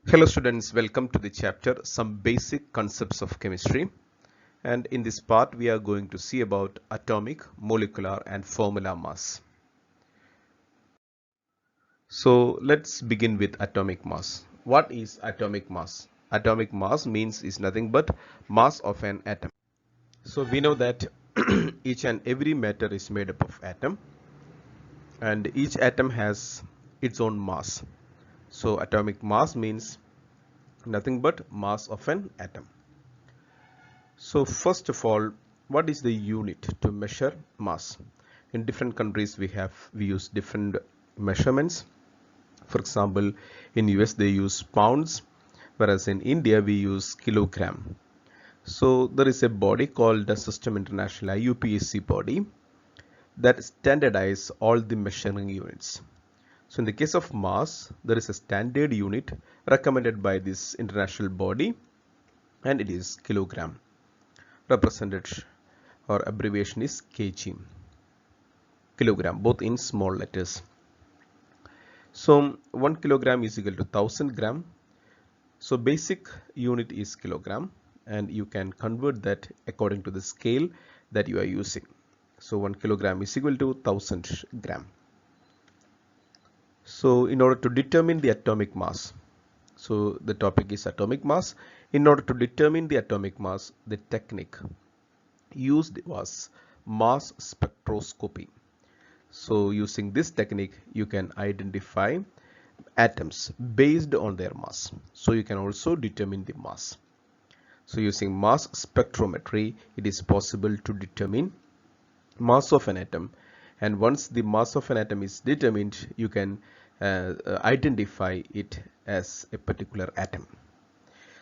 Hello students, welcome to the chapter Some Basic Concepts of Chemistry, and in this part we are going to see about atomic, molecular and formula mass. So let's begin with atomic mass. What is atomic mass? Atomic mass means is nothing but mass of an atom. So we know that each and every matter is made up of atom, and each atom has its own mass. So atomic mass means nothing but mass of an atom. So first of all, what is the unit to measure mass? In different countries we use different measurements. For example, in US they use pounds, whereas in India we use kilogram. So there is a body called the System International IUPAC body that standardize all the measuring units. So in the case of mass, there is a standard unit recommended by this international body, and it is kilogram. Represented or abbreviation is kg, kilogram, both in small letters. So 1 kilogram is equal to 1000 gram. So basic unit is kilogram, and you can convert that according to the scale that you are using. So 1 kilogram is equal to 1000 gram. So in order to determine the atomic mass, so the topic is atomic mass. In order to determine the atomic mass, the technique used was mass spectroscopy. So using this technique, you can identify atoms based on their mass. So you can also determine the mass. So using mass spectrometry, it is possible to determine mass of an atom. And once the mass of an atom is determined, you can identify it as a particular atom.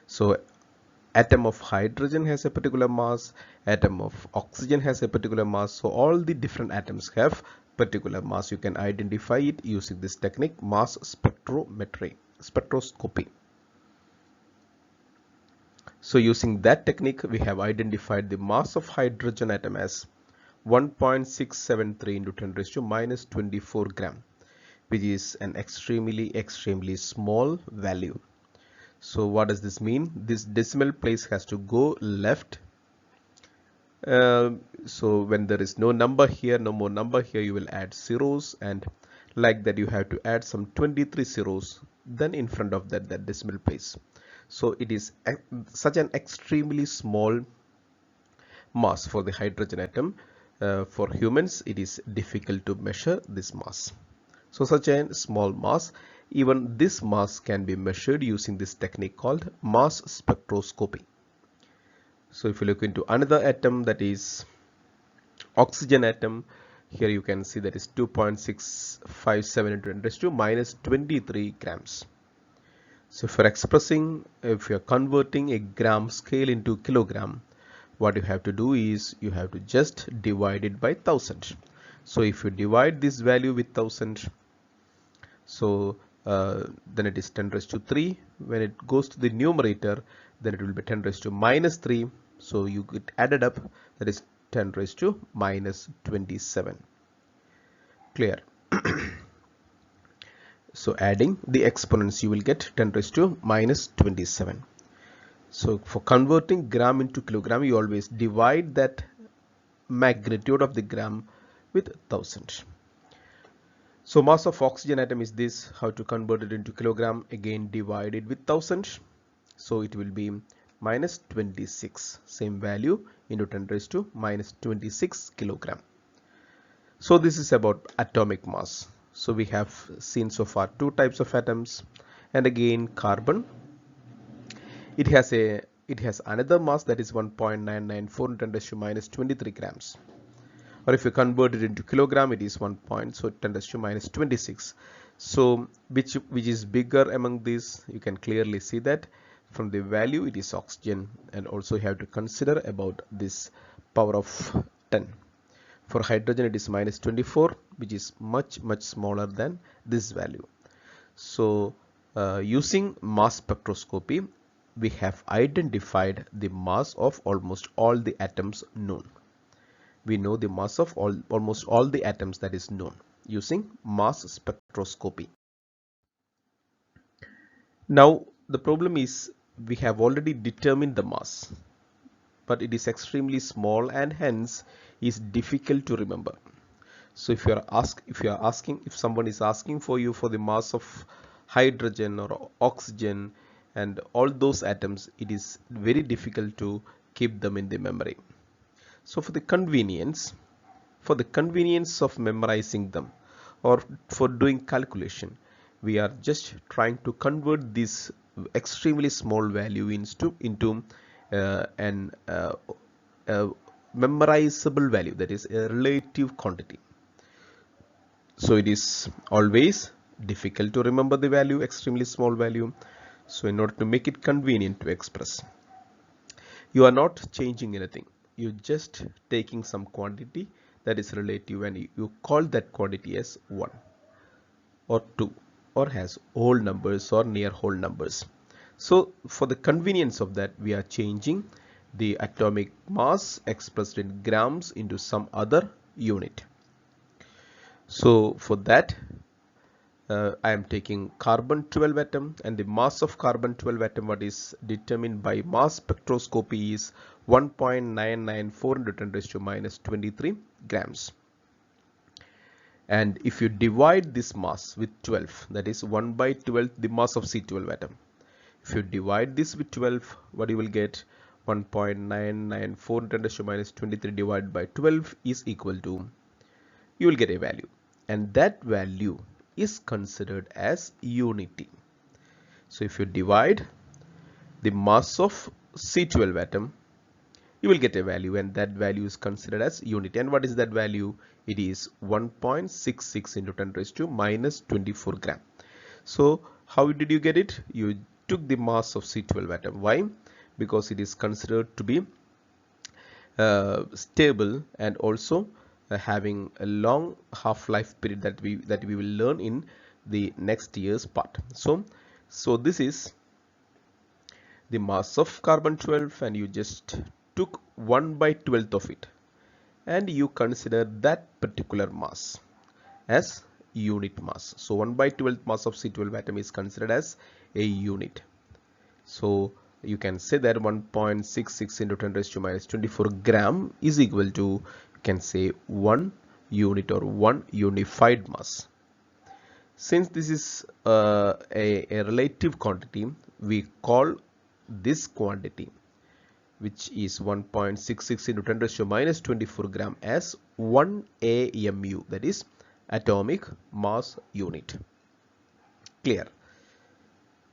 So atom of hydrogen has a particular mass, atom of oxygen has a particular mass. So all the different atoms have particular mass. You can identify it using this technique, mass spectroscopy. So using that technique, we have identified the mass of hydrogen atom as 1.673 into 10 raised to minus 24 gram, which is an extremely small value. So what does this mean? This decimal place has to go left. So when there is no number here, no more number here, you will add zeros, and like that you have to add some 23 zeros then in front of that decimal place. So it is such an extremely small mass for the hydrogen atom. For humans, it is difficult to measure this mass. So such a small mass, even this mass can be measured using this technique called mass spectroscopy. So if you look into another atom, that is oxygen atom, here you can see that is 2.657 into 10 raised to minus 23 grams. So if you're converting a gram scale into kilogram, what you have to do is you have to just divide it by 1000. So if you divide this value with 1000, so then it is 10 raised to 3. When it goes to the numerator, then it will be 10 raised to minus 3. So you get added up, that is 10 raised to minus 27. Clear? So adding the exponents, you will get 10 raised to minus 27. So for converting gram into kilogram, you always divide that magnitude of the gram with 1000. So mass of oxygen atom is this. How to convert it into kilogram? Again, divide it with 1000. So it will be minus 26. Same value into 10 raised to minus 26 kilogram. So this is about atomic mass. So we have seen so far two types of atoms, and again carbon. It has another mass, that is 1.994 into 10 raised to minus 23 grams. Or if you convert it into kilogram, it is 1 point, so 10 raised to minus 26. So which is bigger among these? You can clearly see that from the value it is oxygen, and also you have to consider about this power of 10. For hydrogen it is minus 24, which is much smaller than this value. So using mass spectroscopy, we have identified the mass of almost all the atoms known. We know the mass of almost all the atoms that is known using mass spectroscopy. Now the problem is we have already determined the mass, but it is extremely small and hence is difficult to remember. So if someone is asking for you for the mass of hydrogen or oxygen and all those atoms, it is very difficult to keep them in the memory. So for the convenience of memorizing them or for doing calculation, we are just trying to convert this extremely small value into an memorizable value, that is a relative quantity. So it is always difficult to remember the value, extremely small value. So in order to make it convenient to express, you are not changing anything. You're just taking some quantity that is relative and you call that quantity as 1 or 2 or has whole numbers or near whole numbers. So for the convenience of that, we are changing the atomic mass expressed in grams into some other unit. So for that, I am taking carbon 12 atom, and the mass of carbon 12 atom, what is determined by mass spectroscopy, is 1.994 into 10 raised to minus 23 grams. And if you divide this mass with 12, that is 1 by 12 the mass of C12 atom. If you divide this with 12, what you will get? 1.994 into 10 raised to minus 23 divided by 12 is equal to, you will get a value, and that value is considered as unity. So if you divide the mass of C12 atom, you will get a value, and that value is considered as unity. And what is that value? It is 1.66 into 10 raised to minus 24 gram. So how did you get it? You took the mass of C12 atom. Why? Because it is considered to be stable and also having a long half-life period that we will learn in the next year's part. So this is the mass of carbon 12, and you just took 1 by 12th of it, and you consider that particular mass as unit mass. So 1 by 12th mass of C12 atom is considered as a unit. So you can say that 1.66 into 10 raised to minus 24 gram is equal to, you can say, 1 unit or 1 unified mass. Since this is a relative quantity, we call this quantity, which is 1.66 into 10 raised to minus 24 gram, as 1 a.m.u, that is atomic mass unit. Clear?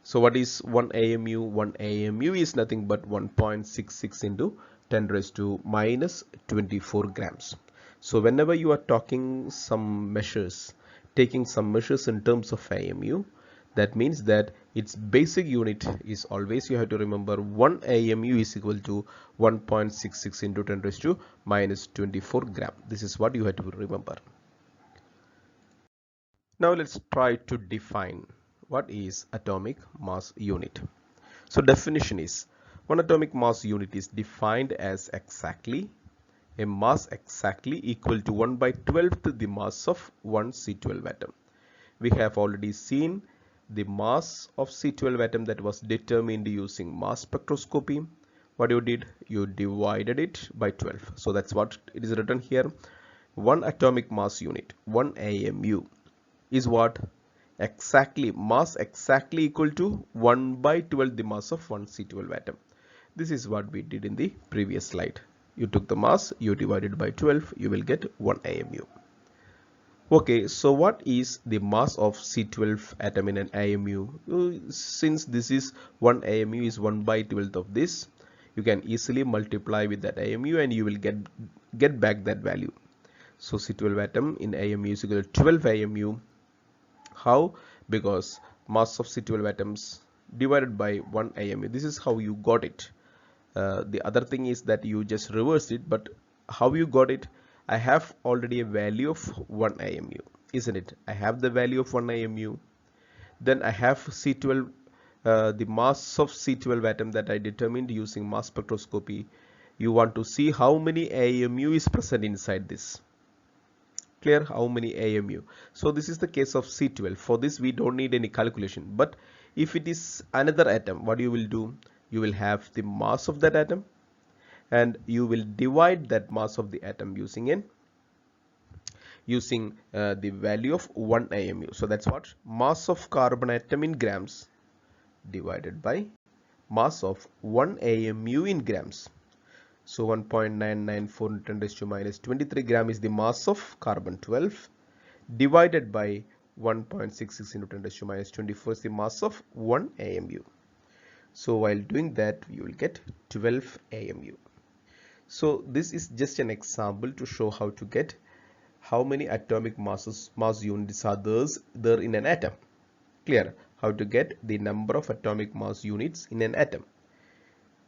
So what is 1 a.m.u? 1 a.m.u is nothing but 1.66 into 10 raised to minus 24 grams. So whenever you are taking some measures in terms of a.m.u, that means that its basic unit is always, you have to remember, 1 a.m.u is equal to 1.66 into 10 raised to minus 24 gram. This is what you have to remember. Now let's try to define what is atomic mass unit. So definition is, one atomic mass unit is defined as exactly a mass exactly equal to 1 by 12th the mass of one C12 atom. We have already seen the mass of C12 atom that was determined using mass spectroscopy. What you did, you divided it by 12. So that's what it is written here. One atomic mass unit, 1 a.m.u, is what? Exactly mass exactly equal to 1 by 12 the mass of one C12 atom. This is what we did in the previous slide. You took the mass, you divided by 12, you will get 1 a.m.u. Okay, so what is the mass of C12 atom in an a.m.u? Since this is 1 a.m.u is 1 by 12th of this, you can easily multiply with that a.m.u and you will get back that value. So C12 atom in a.m.u is equal to 12 a.m.u. How? Because mass of C12 atoms divided by 1 a.m.u. This is how you got it. The other thing is that you just reverse it, but how you got it? I have already a value of 1 a.m.u, isn't it? I have the value of 1 a.m.u. Then I have C12, the mass of C12 atom that I determined using mass spectroscopy. You want to see how many a.m.u is present inside this. Clear? How many a.m.u? So this is the case of C12. For this we don't need any calculation, but If it is another atom, what you will do? You will have the mass of that atom and you will divide that mass of the atom using the value of 1 a.m.u. So that's what? Mass of carbon atom in grams divided by mass of 1 a.m.u in grams. So 1.994 into 10 raised to minus 23 gram is the mass of carbon 12 divided by 1.66 into 10 raised to minus 24 is the mass of 1 a.m.u. So while doing that, you will get 12 a.m.u. So this is just an example to show how to get how many atomic mass units are there in an atom. Clear? How to get the number of atomic mass units in an atom.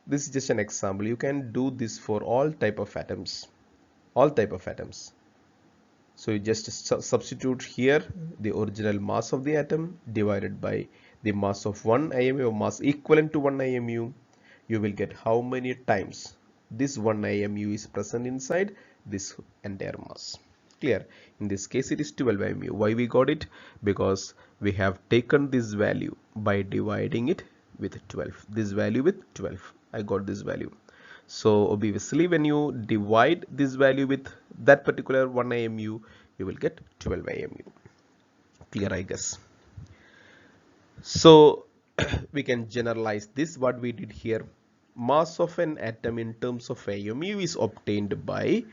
This is just an example. You can do this for all type of atoms. So you just substitute here the original mass of the atom divided by the mass of 1 a.m.u or mass equivalent to 1 a.m.u. You will get how many times this 1 a.m.u is present inside this entire mass. Clear? In this case it is 12 a.m.u. Why we got it? Because we have taken this value by dividing it with 12. This value with 12. I got this value. So obviously when you divide this value with that particular 1 a.m.u, you will get 12 a.m.u. Clear, I guess. So we can generalize this what we did here. Mass of an atom in terms of a.m.u is obtained by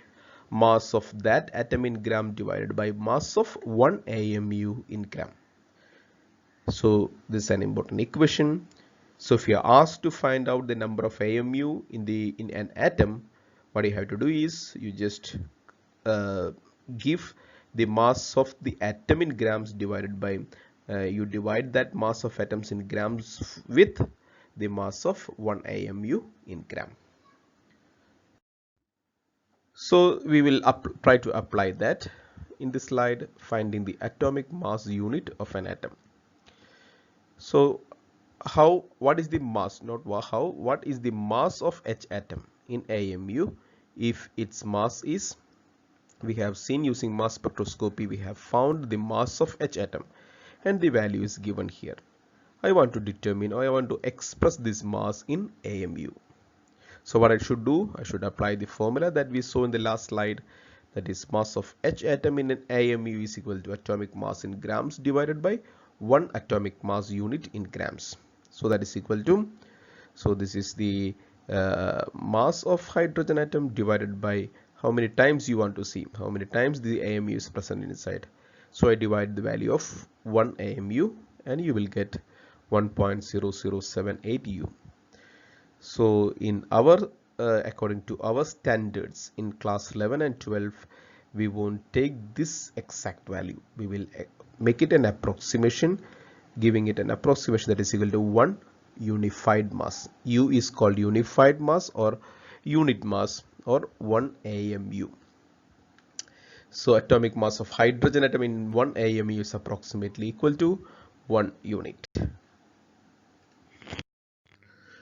mass of that atom in gram divided by mass of 1 a.m.u in gram. So this is an important equation. So if you are asked to find out the number of a.m.u in an atom, what you have to do is you just give the mass of the atom in grams divided by you divide that mass of atoms in grams with the mass of 1 a.m.u in gram. So we will try to apply that in this slide, finding the atomic mass unit of an atom. So what is the mass, not how, what is the mass of H atom in a.m.u? If its mass is, we have seen using mass spectroscopy, we have found the mass of H atom and the value is given here. I want to determine, or I want to express this mass in a.m.u. So what I should do, I should apply the formula that we saw in the last slide, that is mass of H atom in an a.m.u is equal to atomic mass in grams divided by 1 atomic mass unit in grams. So that is equal to, so this is the mass of hydrogen atom divided by how many times you want to see, how many times the a.m.u is present inside. So I divide the value of 1 a.m.u and you will get 1.0078 u. So in our according to our standards in class 11 and 12, we won't take this exact value. We will make it an approximation, giving it an approximation that is equal to 1 unified mass. U is called unified mass or unit mass, or 1 a.m.u. So atomic mass of hydrogen atom in 1 a.m.u is approximately equal to 1 unit.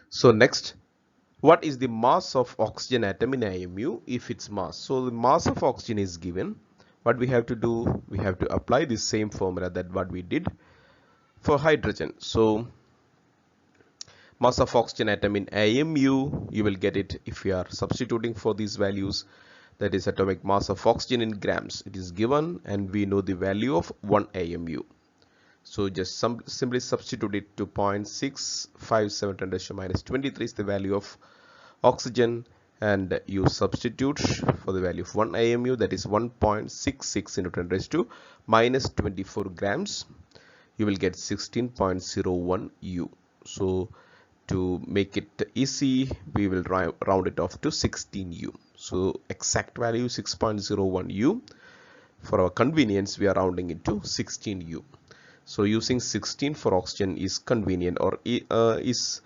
So next, what is the mass of oxygen atom in a.m.u if its mass? So the mass of oxygen is given. What we have to do, we have to apply the same formula that what we did for hydrogen. So mass of oxygen atom in a.m.u, you will get it if you are substituting for these values, that is atomic mass of oxygen in grams. It is given and we know the value of 1 a.m.u. So just simply substitute it to 0.657 10 raised to minus 23 is the value of oxygen, and you substitute for the value of 1 a.m.u, that is 1.66 into 10 raised to minus 24 grams. You will get 16.01 u. So to make it easy, we will round it off to 16 u. So exact value 6.01 u. For our convenience, we are rounding it to 16 u. So using 16 for oxygen is convenient, or is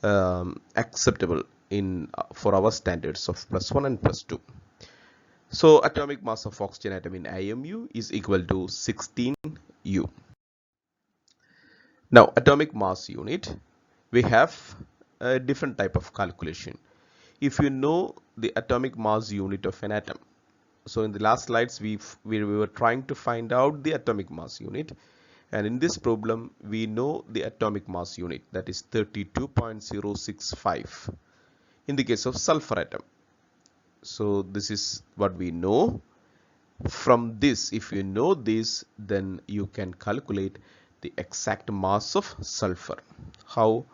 acceptable in for our standards of +1 and +2. So atomic mass of oxygen atom in a.m.u is equal to 16 u. Now atomic mass unit, we have a different type of calculation. If you know the atomic mass unit of an atom, so in the last slides we were trying to find out the atomic mass unit. And in this problem, we know the atomic mass unit, that is 32.065 in the case of sulfur atom. So this is what we know. From this, if you know this, then you can calculate the exact mass of sulfur. How?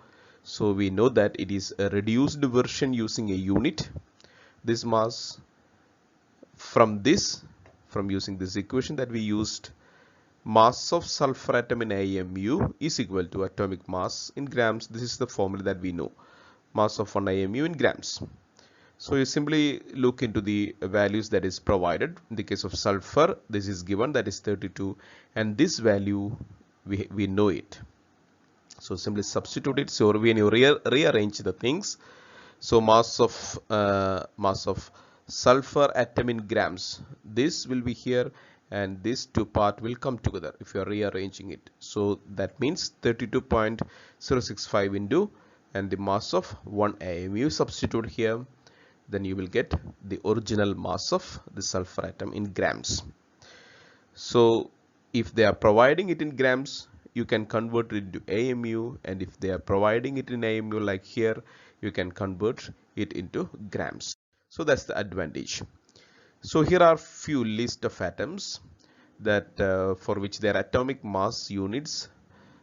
So we know that it is a reduced version using a unit. This mass, from using this equation that we used, mass of sulfur atom in a.m.u is equal to atomic mass in grams. This is the formula that we know. Mass of 1 a.m.u in grams. So you simply look into the values that is provided. In the case of sulfur, this is given, that is 32, and this value we know it. So simply substitute it. So when you rearrange the things, so mass of sulfur atom in grams, this will be here, and this two part will come together if you are rearranging it. So that means 32.065 into, and the mass of 1 a.m.u substitute here, then you will get the original mass of the sulfur atom in grams. So if they are providing it in grams, you can convert it into a.m.u, and if they are providing it in a.m.u like here, you can convert it into grams. So that's the advantage. So here are few list of atoms that for which their atomic mass units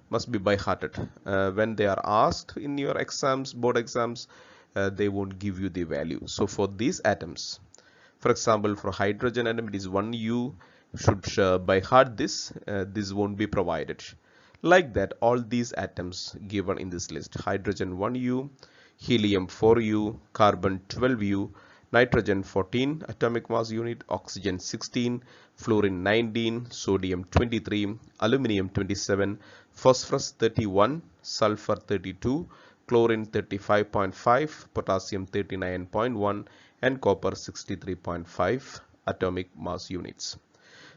must be by hearted. When they are asked in your exams, board exams, they won't give you the value. So for these atoms, for example, for hydrogen atom, it is 1u. Should by heart this won't be provided. Like that, all these atoms given in this list: hydrogen 1u, helium 4u, carbon 12u, nitrogen 14 atomic mass unit, oxygen 16, fluorine 19, sodium 23, aluminum 27, phosphorus 31, sulfur 32, chlorine 35.5, potassium 39.1, and copper 63.5 atomic mass units.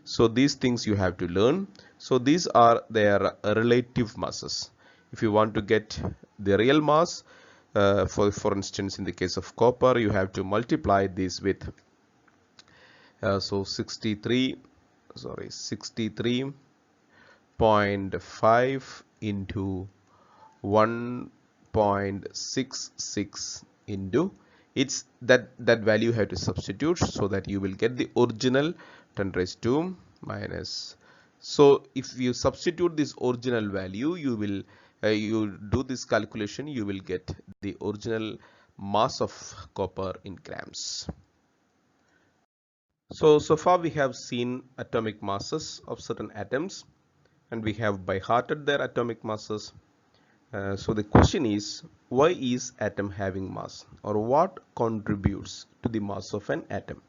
So these things you have to learn. So these are their relative masses. If you want to get the real mass, for instance, in the case of copper, you have to multiply this with 63.5 into 1.66 into it's that value you have to substitute, so that you will get the original 10 raised to minus. So if you substitute this original value, you will you do this calculation, you will get the original mass of copper in grams. So far we have seen atomic masses of certain atoms, and we have by hearted their atomic masses. So the question is, why is atom having mass, or what contributes to the mass of an atom?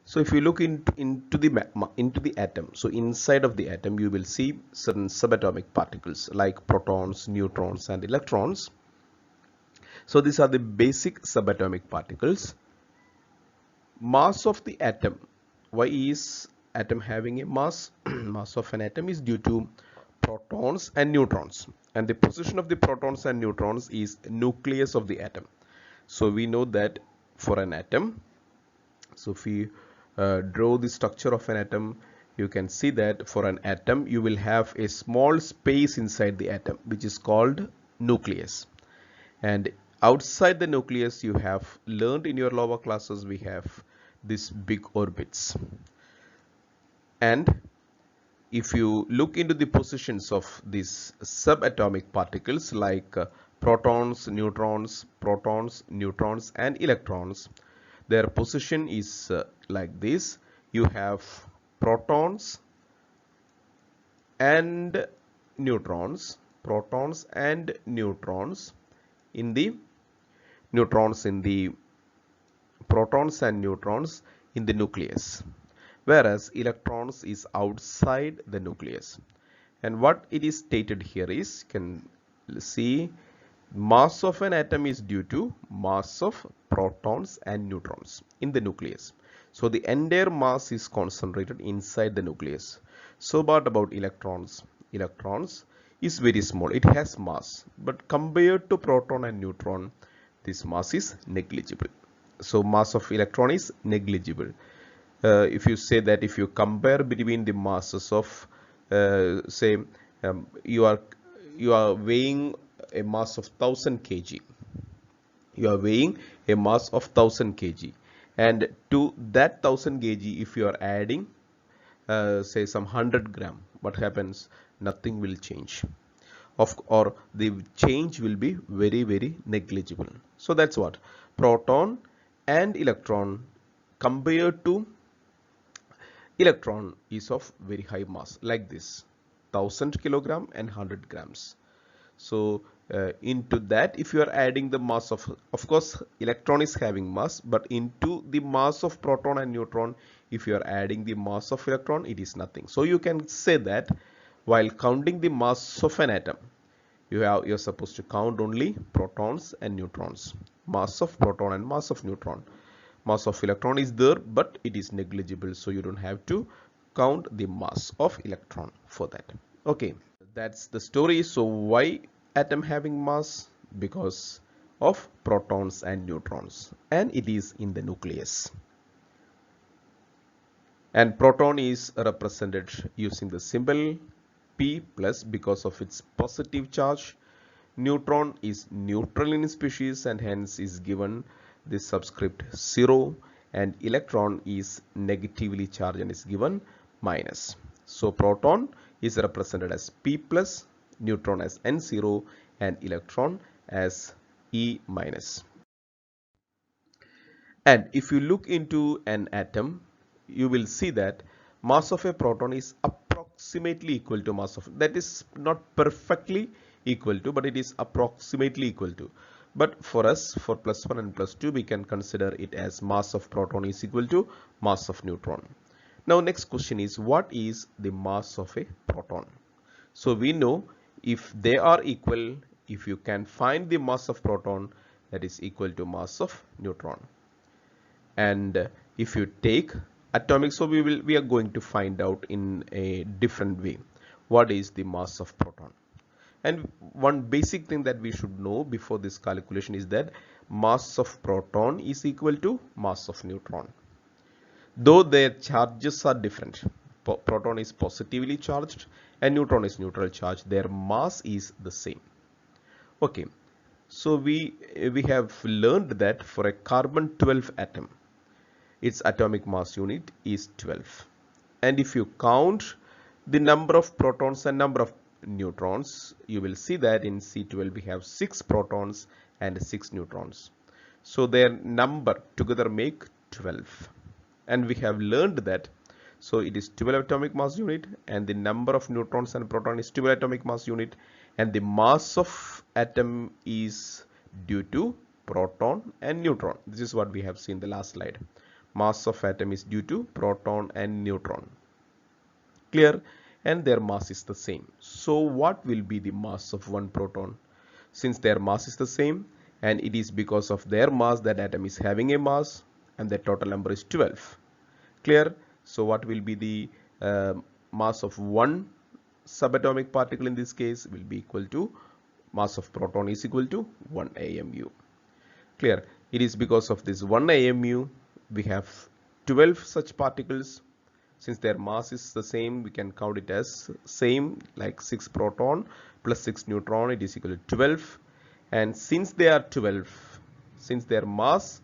So if you look into the atom, so inside of the atom you will see certain subatomic particles like protons, neutrons, and electrons. So these are the basic subatomic particles. Mass of the atom. Why is atom having a mass? Mass of an atom is due to protons and neutrons, and the position of the protons and neutrons is nucleus of the atom. So we know that for an atom, so if we draw the structure of an atom, you can see that for an atom you will have a small space inside the atom which is called nucleus, and outside the nucleus, you have learned in your lower classes, we have these big orbits. And if you look into the positions of these subatomic particles like protons, neutrons, and electrons, their position is like this. You have protons and neutrons in the protons and neutrons in the nucleus, whereas electrons is outside the nucleus. And what it is stated here is, you can see, mass of an atom is due to mass of protons and neutrons in the nucleus. So the entire mass is concentrated inside the nucleus. So but about electrons is very small. It has mass, but compared to proton and neutron, this mass is negligible. So mass of electron is negligible. If you say that if you compare between the masses of say you are weighing a mass of 1000 kg. You are weighing a mass of 1000 kg, and to that 1000 kg, if you are adding say some 100 gram, what happens? Nothing will change, or the change will be very negligible. So that's what proton and electron compared to electron is of very high mass, like this 1000 kilogram and 100 grams. So into that, if you are adding the mass of course electron is having mass, but into the mass of proton and neutron, if you are adding the mass of electron, it is nothing. So you can say that while counting the mass of an atom, you're supposed to count only protons and neutrons, mass of proton and mass of neutron. Mass of electron is there, but it is negligible, so you don't have to count the mass of electron for that. Okay, that's the story. So why atom having mass? Because of protons and neutrons, and it is in the nucleus. And proton is represented using the symbol P plus because of its positive charge. Neutron is neutral in species and hence is given the subscript 0, and electron is negatively charged and is given minus. So proton is represented as P plus, neutron as N0, and electron as E minus. And if you look into an atom, you will see that mass of a proton is approximately equal to mass of, that is not perfectly equal to, but it is approximately equal to. But for us, for +1 and +2, we can consider it as mass of proton is equal to mass of neutron. Now next question is, what is the mass of a proton? So we know if they are equal, if you can find the mass of proton, that is equal to mass of neutron. And if you take atomic, so we are going to find out in a different way what is the mass of proton. And one basic thing that we should know before this calculation is that mass of proton is equal to mass of neutron, though their charges are different. Proton is positively charged and neutron is neutral charged. Their mass is the same. Okay, so we have learned that for a carbon 12 atom, its atomic mass unit is 12, and if you count the number of protons and number of neutrons, you will see that in C12 we have 6 protons and 6 neutrons, so their number together make 12. And we have learned that, so it is 12 atomic mass unit, and the number of neutrons and proton is 12 atomic mass unit, and the mass of atom is due to proton and neutron. This is what we have seen in the last slide. Mass of atom is due to proton and neutron. Clear? And their mass is the same. So what will be the mass of one proton? Since their mass is the same, and it is because of their mass that atom is having a mass, and the total number is 12. Clear? So what will be the mass of one subatomic particle in this case will be equal to mass of proton is equal to 1 a.m.u. Clear? It is because of this 1 a.m.u we have 12 such particles. Since their mass is the same, we can count it as same, like 6 proton plus 6 neutron, it is equal to 12. And since they are 12, since their mass,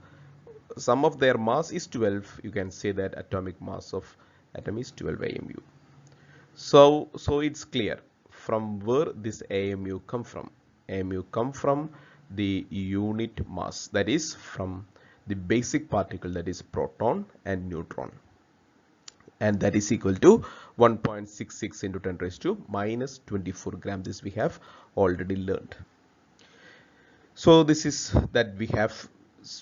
sum of their mass is 12, you can say that atomic mass of atom is 12 a.m.u. So it's clear from where this a.m.u come from. A.m.u come from the unit mass, that is from the basic particle, that is proton and neutron, and that is equal to 1.66 into 10 raised to minus 24 gram. This we have already learned. So this is that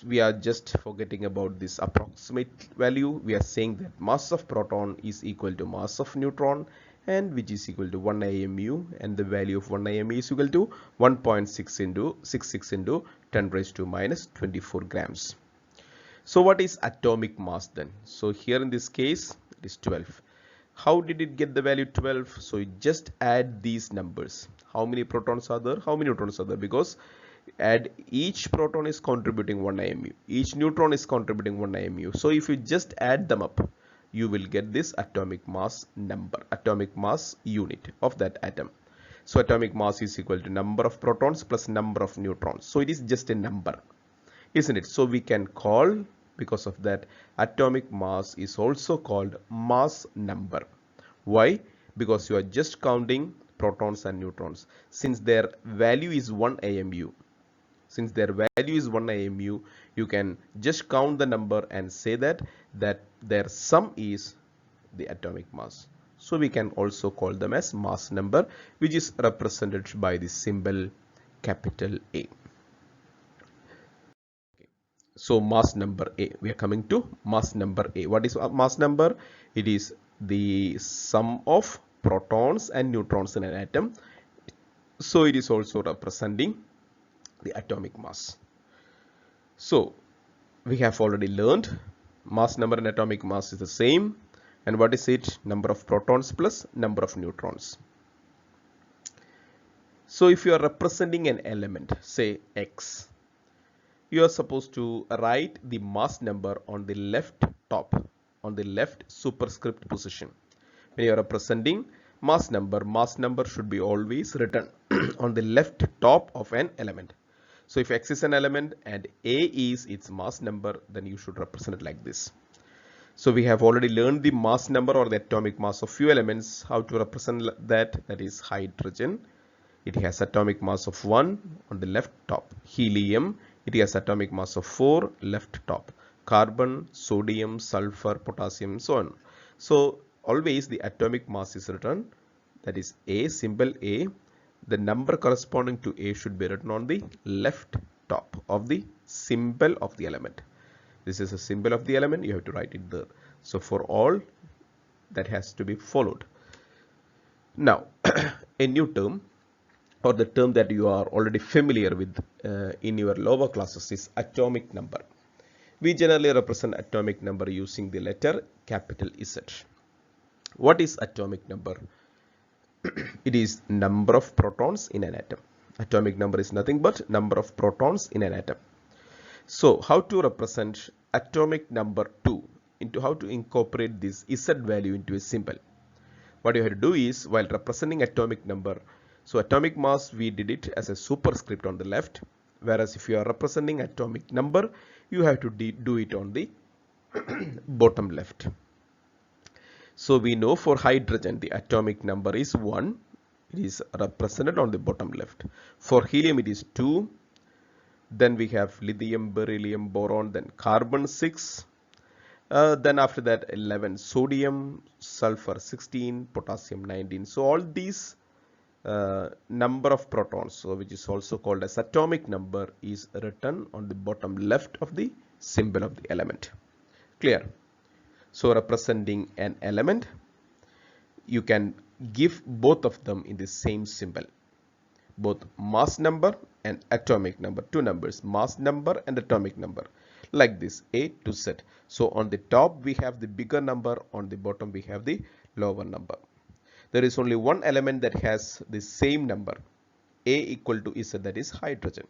we are just forgetting about this approximate value. We are saying that mass of proton is equal to mass of neutron, and which is equal to 1 a.m.u, and the value of 1 a.m.u is equal to 1.66 into 10 raised to minus 24 grams. So what is atomic mass then? So here in this case it is 12. How did it get the value 12? So you just add these numbers. How many protons are there? How many neutrons are there? Because add each proton is contributing 1 a.m.u. Each neutron is contributing 1 a.m.u. So if you just add them up, you will get this atomic mass number, atomic mass unit of that atom. So atomic mass is equal to number of protons plus number of neutrons. So it is just a number, isn't it? So we can call, because of that, atomic mass is also called mass number. Why? Because you are just counting protons and neutrons. Since their value is 1 a.m.u, since their value is 1 a.m.u, you can just count the number and say that their sum is the atomic mass. So we can also call them as mass number, which is represented by the symbol capital A. So mass number A, we are coming to mass number A. What is mass number? It is the sum of protons and neutrons in an atom. So it is also representing the atomic mass. So we have already learned mass number and atomic mass is the same. And what is it? Number of protons plus number of neutrons. So if you are representing an element, say X, you are supposed to write the mass number on the left top, on the left superscript position. When you are representing mass number should be always written on the left top of an element. So if X is an element and A is its mass number, then you should represent it like this. So we have already learned the mass number or the atomic mass of few elements. How to represent that? That is hydrogen. It has atomic mass of 1 on the left top. Helium, it has atomic mass of 4, left top. Carbon, sodium, sulfur, potassium, so on. So always the atomic mass is written, that is A, symbol A. The number corresponding to A should be written on the left top of the symbol of the element. This is a symbol of the element, you have to write it there. So for all, that has to be followed. Now, a new term, or the term that you are already familiar with in your lower classes, is atomic number. We generally represent atomic number using the letter capital Z. What is atomic number? It is number of protons in an atom. Atomic number is nothing but number of protons in an atom. So how to represent atomic number 2 into how to incorporate this Z value into a symbol? What you have to do is, while representing atomic number, so atomic mass we did it as a superscript on the left, whereas if you are representing atomic number, you have to do it on the bottom left. So we know for hydrogen the atomic number is 1. It is represented on the bottom left. For helium it is 2. Then we have lithium, beryllium, boron, then carbon 6. Then after that 11 sodium, sulfur 16, potassium 19. So all these number of protons, so which is also called as atomic number, is written on the bottom left of the symbol of the element. Clear? So representing an element, you can give both of them in the same symbol, both mass number and atomic number, two numbers, mass number and atomic number, like this, A to Z. So on the top we have the bigger number, on the bottom we have the lower number. There is only one element that has the same number, A equal to Z, that is hydrogen,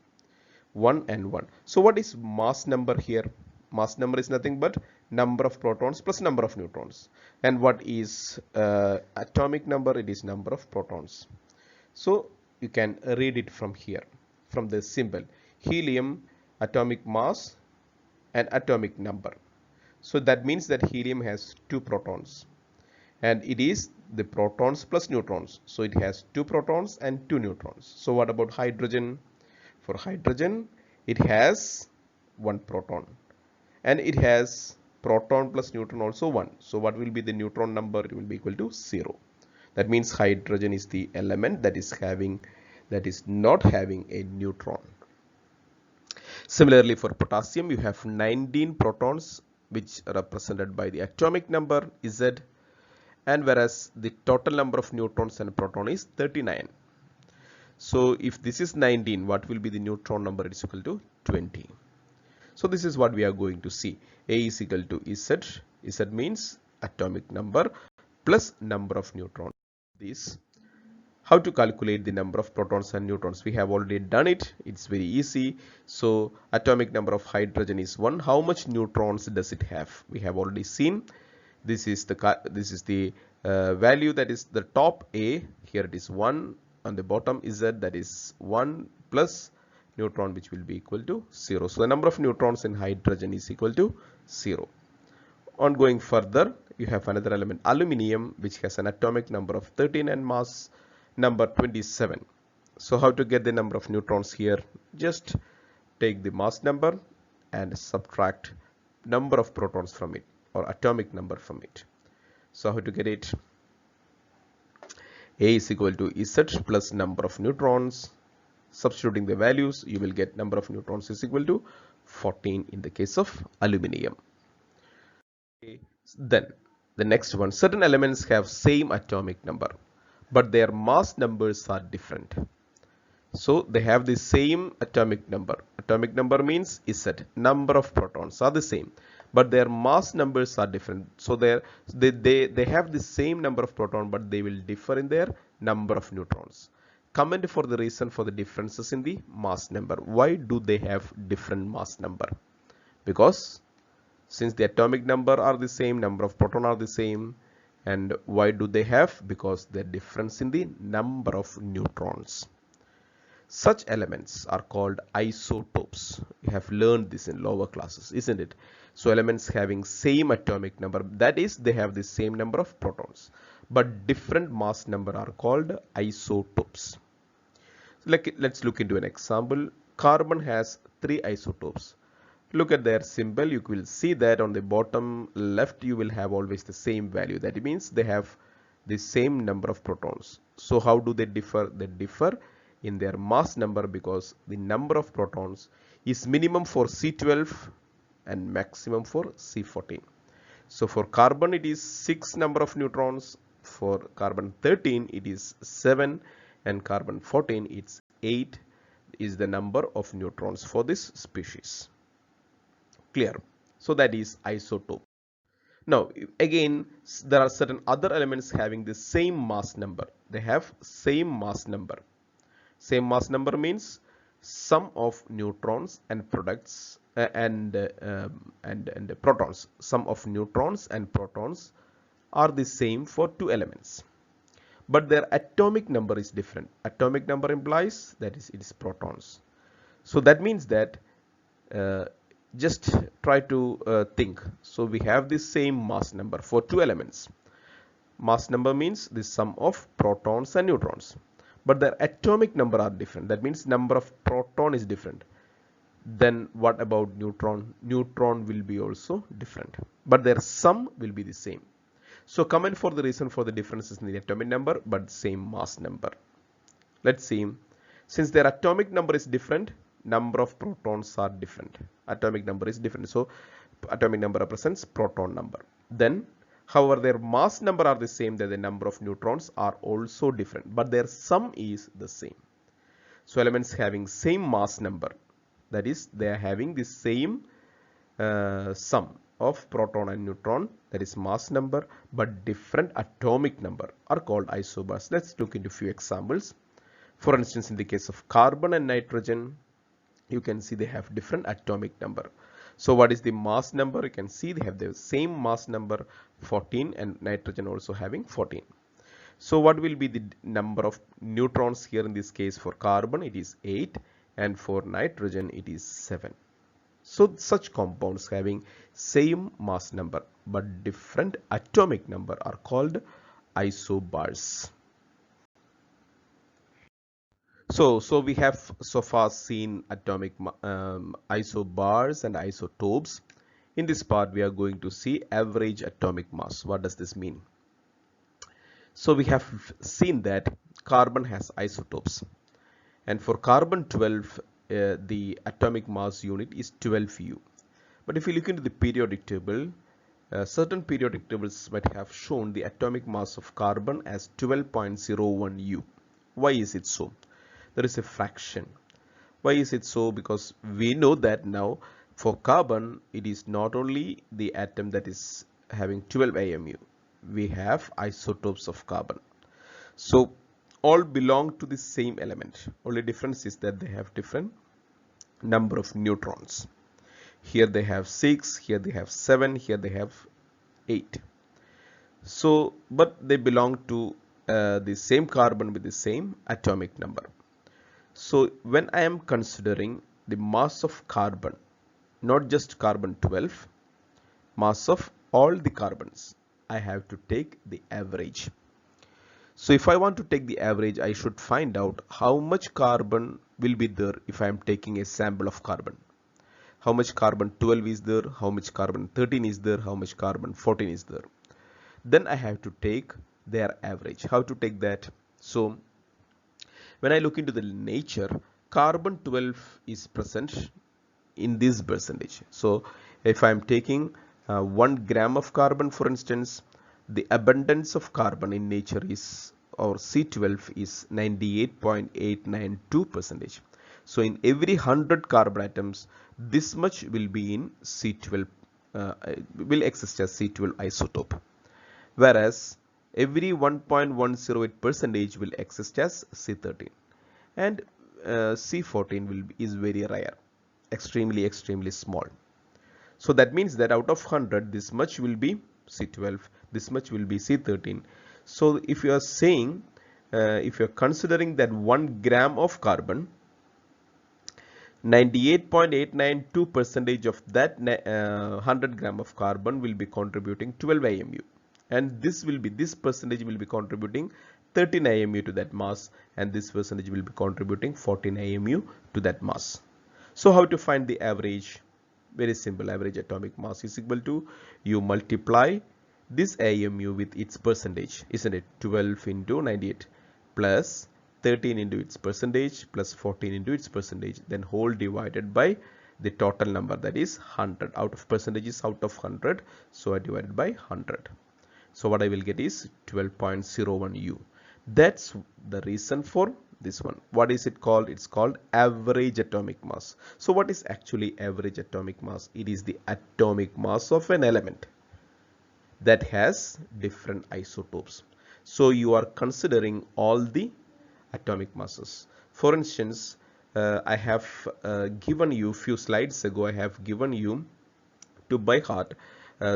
1 and 1. So what is mass number here? Mass number is nothing but number of protons plus number of neutrons. And what is atomic number? It is number of protons. So you can read it from here, from the symbol. Helium, atomic mass and atomic number. So that means that helium has 2 protons. And it is the protons plus neutrons. So it has 2 protons and 2 neutrons. So what about hydrogen? For hydrogen, it has 1 proton. And it has proton plus neutron also 1. So what will be the neutron number? It will be equal to 0. That means hydrogen is the element that is not having a neutron. Similarly, for potassium, you have 19 protons, which are represented by the atomic number Z, and whereas the total number of neutrons and proton is 39. So if this is 19, what will be the neutron number? It is equal to 20. So this is what we are going to see. A is equal to Z. Z means atomic number plus number of neutrons. This, how to calculate the number of protons and neutrons? We have already done it. It's very easy. So atomic number of hydrogen is 1. How much neutrons does it have? We have already seen. this is the value, that is the top A. Here it is 1, on the bottom Z, that is 1 plus neutron, which will be equal to 0. So the number of neutrons in hydrogen is equal to 0. On going further, you have another element, aluminium, which has an atomic number of 13 and mass number 27. So how to get the number of neutrons here? Just take the mass number and subtract number of protons from it, or atomic number from it. So how to get it? A is equal to Z plus number of neutrons. Substituting the values, you will get number of neutrons is equal to 14 in the case of aluminium. Okay. Then the next one, certain elements have same atomic number, but their mass numbers are different. So they have the same atomic number. Atomic number means Z. Number of protons are the same, but their mass numbers are different. So they have the same number of protons, but they will differ in their number of neutrons. Comment for the reason for the differences in the mass number. Why do they have different mass number? Because since the atomic number are the same, number of proton are the same. And why do they have? Because the difference in the number of neutrons. Such elements are called isotopes. You have learned this in lower classes, isn't it? So elements having same atomic number, that is, they have the same number of protons, but different mass number, are called isotopes. So let's look into an example. Carbon has 3 isotopes. Look at their symbol. You will see that on the bottom left you will have always the same value. That means they have the same number of protons. So how do they differ? They differ in their mass number, because the number of protons is minimum for C12 and maximum for C14. So for carbon it is 6 number of neutrons, for carbon 13 it is 7, and carbon 14 it's 8 is the number of neutrons for this species. Clear? So that is isotope. Now again, there are certain other elements having the same mass number. They have same mass number. Same mass number means sum of neutrons and products and protons. Sum of neutrons and protons are the same for 2 elements, but their atomic number is different. Atomic number implies that it is protons. So that means that just try to think. So we have the same mass number for 2 elements. Mass number means the sum of protons and neutrons, but their atomic number are different. That means number of proton is different. Then what about neutron? Neutron will be also different, but their sum will be the same. So comment for the reason for the differences in the atomic number but same mass number. Let's see. Since their atomic number is different, number of protons are different. Atomic number is different, so atomic number represents proton number. Then however, their mass number are the same, that the number of neutrons are also different, but their sum is the same. So elements having same mass number, that is, they are having the same sum of proton and neutron, that is mass number, but different atomic number, are called isobars. Let's look into few examples. For instance, in the case of carbon and nitrogen, you can see they have different atomic number. So what is the mass number? You can see they have the same mass number 14, and nitrogen also having 14. So what will be the number of neutrons here? In this case for carbon it is 8, and for nitrogen it is 7. So such compounds having same mass number but different atomic number are called isobars. So we have so far seen atomic isobars and isotopes. In this part we are going to see average atomic mass. What does this mean? So we have seen that carbon has isotopes, and for carbon 12 the atomic mass unit is 12U. But if you look into the periodic table, certain periodic tables might have shown the atomic mass of carbon as 12.01U. Why is it so? There is a fraction. Why is it so? Because we know that now for carbon it is not only the atom that is having 12 a.m.u. We have isotopes of carbon. So all belong to the same element. Only difference is that they have different number of neutrons. Here they have 6, here they have 7, here they have 8. So, but they belong to the same carbon with the same atomic number. So, when I am considering the mass of carbon, not just carbon 12, mass of all the carbons, I have to take the average. So if I want to take the average, I should find out how much carbon will be there if I am taking a sample of carbon. How much carbon 12 is there, how much carbon 13 is there, how much carbon 14 is there. Then I have to take their average. How to take that? So when I look into the nature, carbon 12 is present in this percentage. So if I am taking 1 gram of carbon, for instance, the abundance of carbon in nature is, or C12 is 98.892 percentage. So in every 100 carbon atoms, this much will be in C12, will exist as C12 isotope, whereas every 1.108 percentage will exist as C13, and C14 is very rare, extremely small. So that means that out of 100, this much will be C12, this much will be C13. So if you are saying, if you are considering that 1 gram of carbon, 98.892 percentage of that 100 gram of carbon will be contributing 12 a.m.u, and this percentage will be contributing 13 a.m.u to that mass, and this percentage will be contributing 14 a.m.u to that mass. So how to find the average? Very simple. Average atomic mass is equal to, you multiply this a.m.u with its percentage, isn't it? 12 into 98 plus 13 into its percentage plus 14 into its percentage, then whole divided by the total number, that is 100. Out of percentage is out of 100, so I divided by 100. So what I will get is 12.01 U. That's the reason for this one. What is it called? It's called average atomic mass. So what is actually average atomic mass? It is the atomic mass of an element that has different isotopes. So you are considering all the atomic masses. For instance, I have given you few slides ago, I have given you to Byheart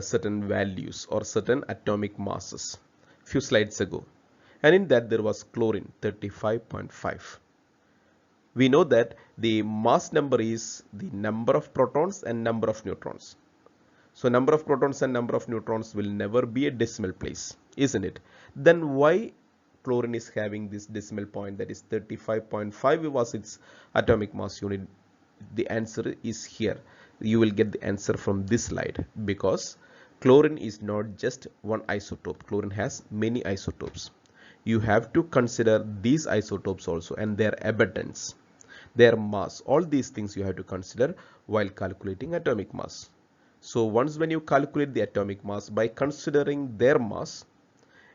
certain values or certain atomic masses few slides ago, and in that there was chlorine 35.5. We know that the mass number is the number of protons and number of neutrons. So number of protons and number of neutrons will never be a decimal place, isn't it? Then why chlorine is having this decimal point, that is 35.5 was its atomic mass unit? The answer is here. You will get the answer from this slide, because chlorine is not just one isotope. Chlorine has many isotopes. You have to consider these isotopes also, and their abundance, their mass, all these things you have to consider while calculating atomic mass. So once when you calculate the atomic mass by considering their mass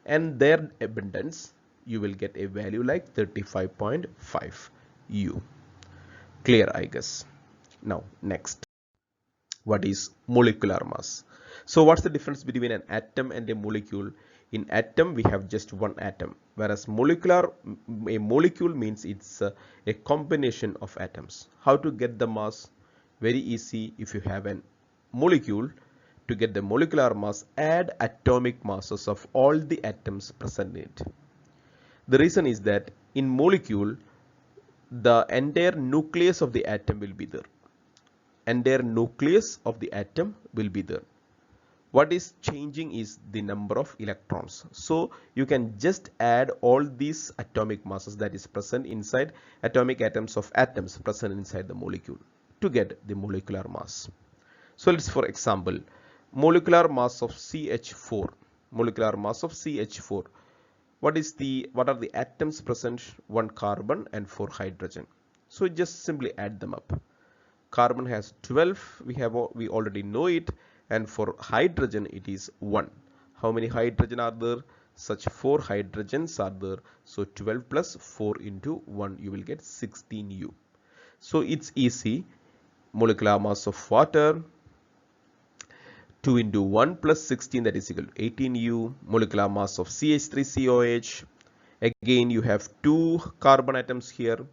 and their abundance, you will get a value like 35.5 U. Clear, I guess. Now next, what is molecular mass? So what's the difference between an atom and a molecule? In atom we have just one atom, whereas a molecule means it's a combination of atoms. How to get the mass? Very easy. If you have an molecule, to get the molecular mass, add atomic masses of all the atoms present in it. The reason is that in molecule, the entire nucleus of the atom will be there. Entire nucleus of the atom will be there. What is changing is the number of electrons. So you can just add all these atomic masses that is present inside atomic atoms of atoms present inside the molecule to get the molecular mass. So let's, for example, molecular mass of CH4. Molecular mass of CH4. What are the atoms present? 1 carbon and 4 hydrogen. So just simply add them up. Carbon has 12. We already know it. And for hydrogen it is 1. How many hydrogen are there? Such 4 hydrogens are there. So 12 plus 4 into 1, you will get 16U. So it's easy. Molecular mass of water, 2 into 1 plus 16, that is equal to 18U. Molecular mass of CH3COH. Again you have 2 carbon atoms here.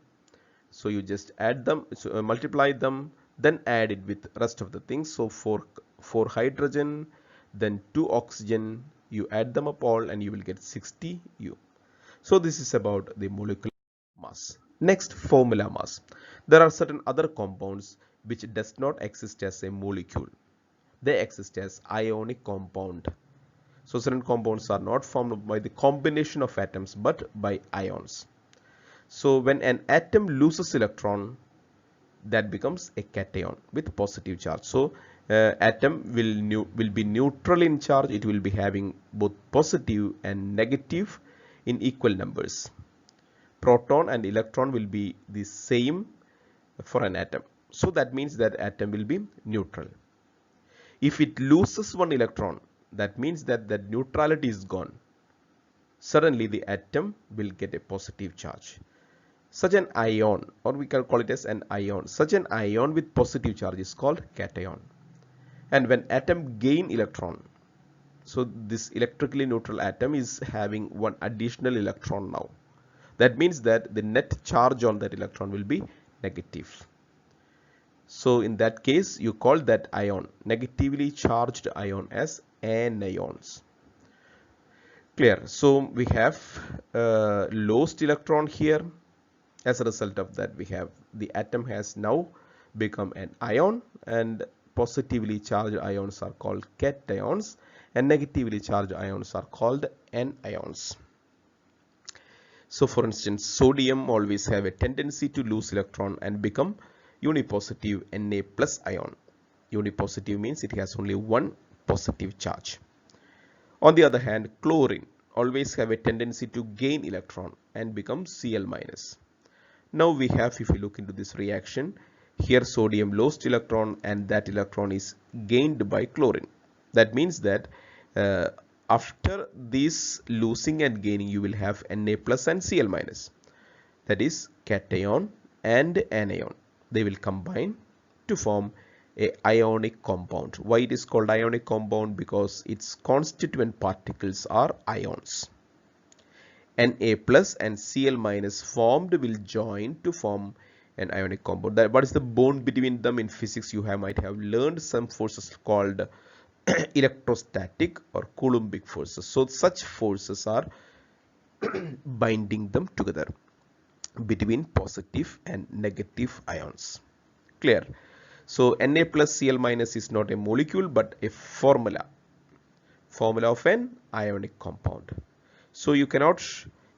So you just add them, multiply them, then add it with rest of the things. So 4 hydrogen, then 2 oxygen, You add them up all and you will get 60U. So this is about the molecular mass. Next, formula mass. There are certain other compounds which does not exist as a molecule. They exist as ionic compound. So certain compounds are not formed by the combination of atoms but by ions. So when an atom loses electron, that becomes a cation with positive charge. So atom will be neutral in charge. It will be having both positive and negative in equal numbers. Proton and electron will be the same for an atom. So that means that atom will be neutral. If it loses one electron, that means that the neutrality is gone. Suddenly the atom will get a positive charge. Such an ion, or we can call it as an ion, such an ion with positive charge is called cation. And when atom gain electron, so this electrically neutral atom is having one additional electron now. That means that the net charge on that electron will be negative. So in that case, you call that ion, negatively charged ion, as anions. Clear? So we have lost electron here. As a result of that, we have the atom has now become an ion, and positively charged ions are called cations and negatively charged ions are called anions. So for instance, sodium always have a tendency to lose electron and become unipositive Na plus ion. Unipositive means it has only one positive charge. On the other hand, chlorine always have a tendency to gain electron and become Cl minus. Now we have, if you look into this reaction, here sodium lost electron and that electron is gained by chlorine. That means that after this losing and gaining, you will have Na plus and Cl minus. That is cation and anion. They will combine to form a ionic compound. Why it is called ionic compound? Because its constituent particles are ions. Na plus and Cl minus formed will join to form an ionic compound. What is the bond between them? In physics you might have learned some forces called electrostatic or Coulombic forces. So such forces are binding them together between positive and negative ions. Clear? So Na plus Cl minus is not a molecule but a formula of an ionic compound. So you cannot,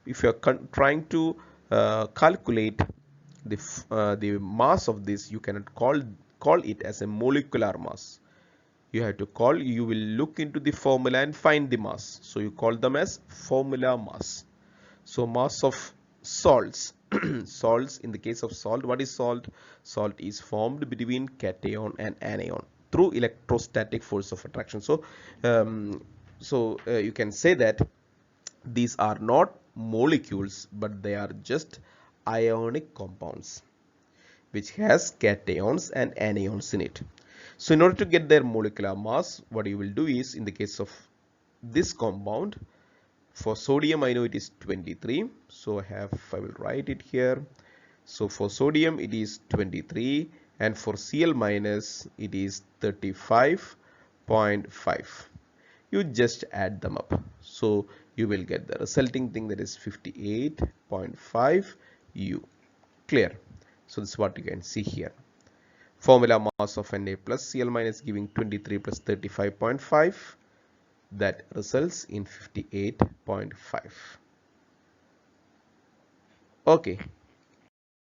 if you are trying to calculate the mass of this, you cannot call it as a molecular mass. You have to you will look into the formula and find the mass. So you call them as formula mass. So mass of salts. Salts, in the case of salt, what is salt? Salt is formed between cation and anion through electrostatic force of attraction. So you can say that these are not molecules but they are just ionic compounds which has cations and anions in it. So in order to get their molecular mass, what you will do is, in the case of this compound, for sodium I know it is 23, so I will write it here. So for sodium it is 23 and for Cl minus it is 35.5. You just add them up. So you will get the resulting thing, that is 58.5 U. Clear? So this is what you can see here. Formula mass of Na plus Cl minus giving 23 plus 35.5. That results in 58.5. Okay.